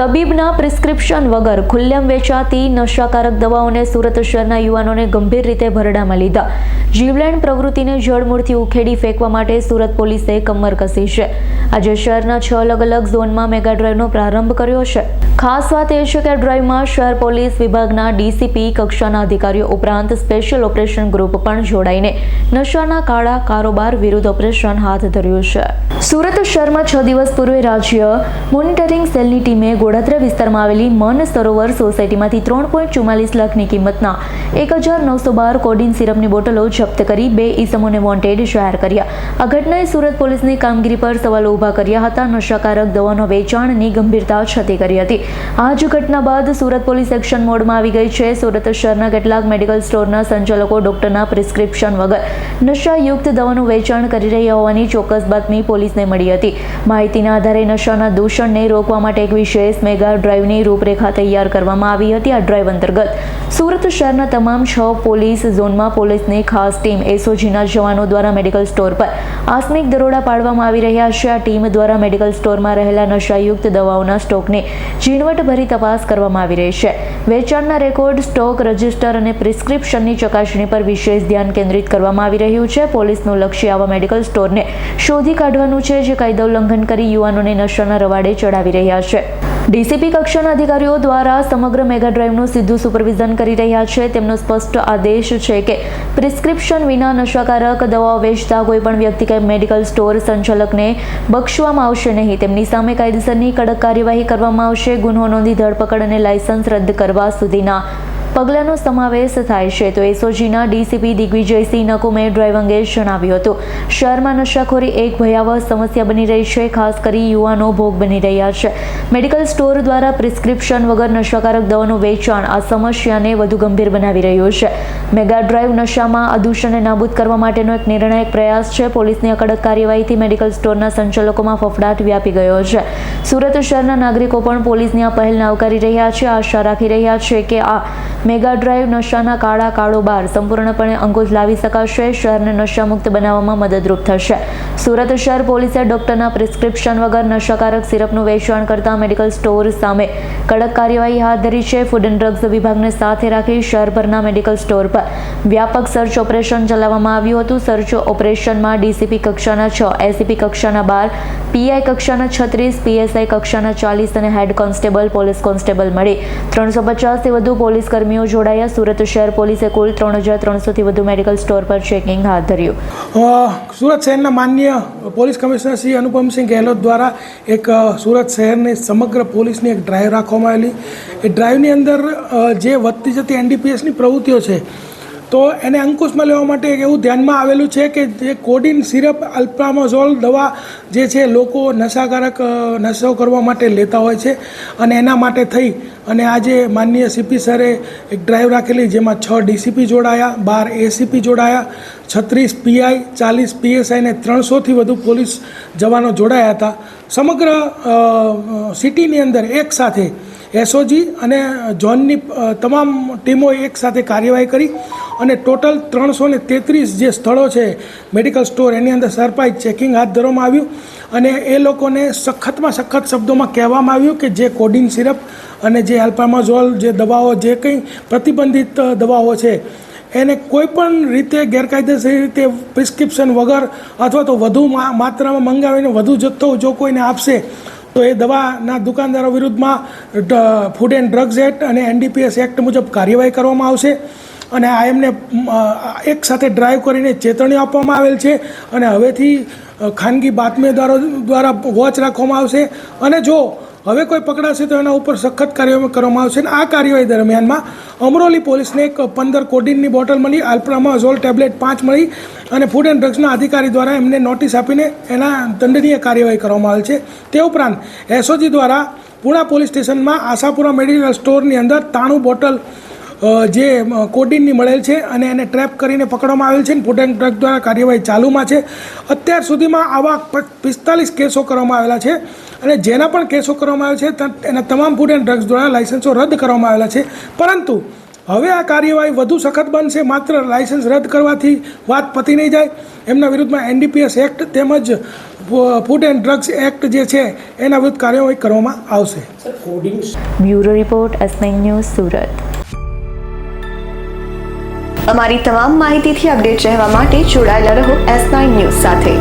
તબીબના prescription વગર ખુલ્લેમ વેચાતી નશાકારક દવાઓને સુરત શહેરના યુવાનોને ગંભીર રીતે ભરડામાં લીધા. જીવલેણ પ્રવૃત્તિને જડમૂળથી ઉખેડી ફેંકવા માટે સુરત પોલીસે કમર કસી છે. આજે શહેરના 6 અલગ અલગ ઝોનમાં મેગા ડ્રાઈવનો પ્રારંભ કર્યો છે. ખાસ વાત એ છે કે ડ્રાઈવમાં શહેર પોલીસ વિભાગના ડીસીપી કક્ષાના અધિકારીઓ ઉપરાંત સ્પેશિયલ ઓપરેશન ગ્રુપ પણ જોડાઈને નશાના કાળા કારોબાર વિરુદ્ધ ઓપરેશન હાથ ધર્યું છે. સુરત શહેરમાં 6 દિવસ પૂર્વે રાજ્ય મોનિટરિંગ સેલની ટીમે ગોડાદરા વિસ્તારમાં આવેલી મન સરોવર સોસાયટીમાંથી 3.44 લાખની કિંમતના 1912 કોડીન સિરપની બોટલો જપ્ત કરી 2 ઈસમોને વોન્ટેડ જાહેર કર્યા. આ ઘટનાએ સુરત પોલીસની કામગીરી પર સવાલો ઊભા કર્યા હતા. નશાકારક દવાનો વેચાણની ગંભીરતા છતી કરી હતી. આ જ ઘટના બાદ સુરત પોલીસ એક્શન મોડમાં આવી ગઈ છે. સુરત શહેરના કેટલાક મેડિકલ સ્ટોરના સંચાલકો ડોક્ટરના પ્રિસ્ક્રિપ્શન વગર નશાયુક્ત દવાનું વેચાણ કરી રહ્યા હોવાની ચોક્કસ બાતમી પોલીસને મળી હતી. માહિતીના આધારે નશાના દૂષણને રોકવા માટે એક વિશેષ મેગા ડ્રાઈવની રૂપરેખા તૈયાર કરવામાં આવી હતી. આ ડ્રાઈવ અંતર્ગત સુરત શહેરના તમામ 6 પોલીસ ઝોનમાં પોલીસની ખાસ ટીમ એસઓજીના જવાનો દ્વારા મેડિકલ સ્ટોર પર આકસ્મિક દરોડા પાડવામાં આવી રહ્યા છે. આ ટીમ દ્વારા મેડિકલ સ્ટોરમાં રહેલા નશાયુક્ત દવાઓના સ્ટોકની ઝીણવટભરી તપાસ કરવામાં આવી રહી છે. વેચાણના રેકોર્ડ, સ્ટોક રજિસ્ટર અને પ્રિસ્ક્રિપ્શનની ચકાસણી પર વિશેષ ધ્યાન કેન્દ્રિત કરવામાં આવી રહ્યું છે. પોલીસનું લક્ષ્ય આવા મેડિકલ સ્ટોરને શોધી કાઢવાનું છે જે કાયદા ઉલ્લંઘન કરી યુવાનોને નશાના રવાડે ચડાવી રહ્યા છે. ડીસીપી કક્ષાના અધિકારીઓ દ્વારા સમગ્ર મેગા ડ્રાઈવનું સીધું સુપરવિઝન કરી રહ્યા છે. તેમનો સ્પષ્ટ આદેશ છે કે પ્રિસ્ક્રિપ્શન વિના નશાકારક દવાઓ વેચતા કોઈ પણ વ્યક્તિ કે મેડિકલ સ્ટોર સંચાલકને બક્ષવામાં આવશે નહીં. તેમની સામે કાયદેસરની કડક કાર્યવાહી કરવામાં આવશે. ગુનો નોંધી ધરપકડ અને લાયસન્સ રદ કરવા સુધીના પગલાંનો સમાવેશ થાય છે. તો એસઓજીના ડીસીપી દિગ્વિજયસિંહ નકુમે ડ્રાઈવ અંગે જણાવ્યું હતું. શહેરમાં નશાખોરી એક ભયાવહ સમસ્યા બની રહી છે. ખાસ કરી યુવાનો ભોગ બની રહ્યા છે. મેડિકલ સ્ટોર દ્વારા પ્રિસ્ક્રિપ્શન વગર નશાકારક દવાનું વેચાણ આ સમસ્યાને વધુ ગંભીર બનાવી રહ્યું છે. મેગા ડ્રાઈવ નશામાં આ દૂષણને નાબૂદ કરવા માટેનો એક નિર્ણાયક પ્રયાસ છે. પોલીસની આ કડક કાર્યવાહીથી મેડિકલ સ્ટોરના સંચાલકોમાં ફફડાટ વ્યાપી ગયો છે. સુરત શહેરના નાગરિકો પણ પોલીસની આ પહેલને આવકારી રહ્યા છે. આશા રાખી રહ્યા છે કે આ મેગા ડ્રાઈવ નશાના કાળા કારોબાર સંપૂર્ણપણે અંકુશ લાવી શકાશે. શહેરને નશામુક્ત બનાવવામાં મદદરૂપ થશે. સુરત શહેર પોલીસે ડોક્ટરના પ્રિસ્ક્રિપ્શન વગર નશાકારક સિરપનું વેચાણ કરતા મેડિકલ સ્ટોર સામે કડક કાર્યવાહી હાથ ધરી છે. ફૂડ એન્ડ ડ્રગ્સ વિભાગને સાથે રાખી શહેરભરના મેડિકલ સ્ટોર પર વ્યાપક સર્ચ ઓપરેશન ચલાવવામાં આવ્યું હતું. સર્ચ ઓપરેશનમાં ડીસીપી કક્ષાના 6, એસીપી કક્ષાના 12, પીઆઈ કક્ષાના 36, પીએસઆઈ કક્ષાના 40 અને હેડ કોન્સ્ટેબલ, પોલીસ કોન્સ્ટેબલ મળી 350થી વધુ પોલીસ કર્મીઓ જોડાયા. સુરત શહેર પોલીસે કુલ 3300થી વધુ મેડિકલ સ્ટોર પર ચેકિંગ હાથ ધર્યું. સુરત શહેરના માનનીય પોલીસ કમિશનર શ્રી અનુપમસિંહ ગેહલોત દ્વારા એક સુરત શહેરની સમગ્ર પોલીસની એક ડ્રાઈવ રાખવામાં આવેલી. એ ડ્રાઈવની અંદર જે વધતી જતી એનડીપીએસની પ્રવૃત્તિઓ છે તો એને અંકુશમાં લેવા માટે એવું ધ્યાનમાં આવેલું છે કે જે કોડીન સિરપ, અલ્પ્રામાઝોલ દવા જે છે લોકો નશો કરવા માટે લેતા હોય છે અને એના માટે થઈ અને આજે માનનીય સીપી સરે એક ડ્રાઈવ રાખેલી જેમાં 6 ડીસીપી જોડાયા, 12 એસીપી જોડાયા, 36 પીઆઈ, 40 પીએસઆઈ ને 300થી વધુ પોલીસ જવાનો જોડાયા હતા. સમગ્ર સિટીની અંદર એક સાથે એસઓજી અને ઝોનની તમામ ટીમોએ એક સાથે કાર્યવાહી કરી અને ટોટલ 333 જે સ્થળો છે મેડિકલ સ્ટોર એની અંદર સરપ્રાઇઝ ચેકિંગ હાથ ધરવામાં આવ્યું અને એ લોકોને સખતમાં સખત શબ્દોમાં કહેવામાં આવ્યું કે જે કોડીન સિરપ અને જે અલ્પામાઝોલ જે દવાઓ જે કંઈ પ્રતિબંધિત દવાઓ છે એને કોઈપણ રીતે ગેરકાયદેસર રીતે પ્રિસ્ક્રિપ્શન વગર અથવા તો વધુ માત્રામાં મંગાવીને વધુ જથ્થો જો કોઈને આપશે તો એ દવાના દુકાનદારો વિરુદ્ધમાં ફૂડ એન્ડ ડ્રગ્સ એક્ટ અને એનડીપીએસ એક્ટ મુજબ કાર્યવાહી કરવામાં આવશે. અને આ એમને એક સાથે ડ્રાઈવ કરીને ચેતવણી આપવામાં આવેલ છે અને હવેથી ખાનગી બાતમીદારો દ્વારા વોચ રાખવામાં આવશે અને જો હવે કોઈ પકડાશે તો એના ઉપર સખત કાર્યવાહી કરવામાં આવશે. અને આ કાર્યવાહી દરમિયાનમાં અમરોલી પોલીસને એક 15 કોડીનની બોટલ મળી, અલ્પ્રામાઝોલ ટેબ્લેટ 5 મળી અને ફૂડ એન્ડ ડ્રગ્સના અધિકારી દ્વારા એમને નોટિસ આપીને એના દંડનીય કાર્યવાહી કરવામાં આવેલ છે. તે ઉપરાંત એસઓજી દ્વારા પુણા પોલીસ સ્ટેશનમાં આશાપુરા મેડિકલ સ્ટોરની અંદર 93 બોટલ જે કોડીનની મળેલ છે અને એને ટ્રેપ કરીને પકડવામાં આવેલ છે. ફૂડ એન્ડ ડ્રગ દ્વારા કાર્યવાહી ચાલુમાં છે. અત્યાર સુધીમાં આવા 45 કેસો કરવામાં આવેલા છે અને જેના પણ કેસો કરવામાં આવ્યા છે એના તમામ ફૂડ એન્ડ ડ્રગ્સ દ્વારા લાયસન્સો રદ કરવામાં આવેલા છે. પરંતુ હવે આ કાર્યવાહી વધુ સખત બનશે. માત્ર લાયસન્સ રદ કરવાથી વાત પતી નહીં જાય. એમના વિરુદ્ધમાં એનડીપીએસ એક્ટ તેમજ ફૂડ એન્ડ ડ્રગ્સ એક્ટ જે છે એના વિરુદ્ધ કાર્યવાહી કરવામાં આવશે. Bureau report S9 news Surat. અમારી તમામ માહિતીથી અપડેટ રહેવા માટે જોડાયેલા રહો S9 ન્યૂઝ સાથે.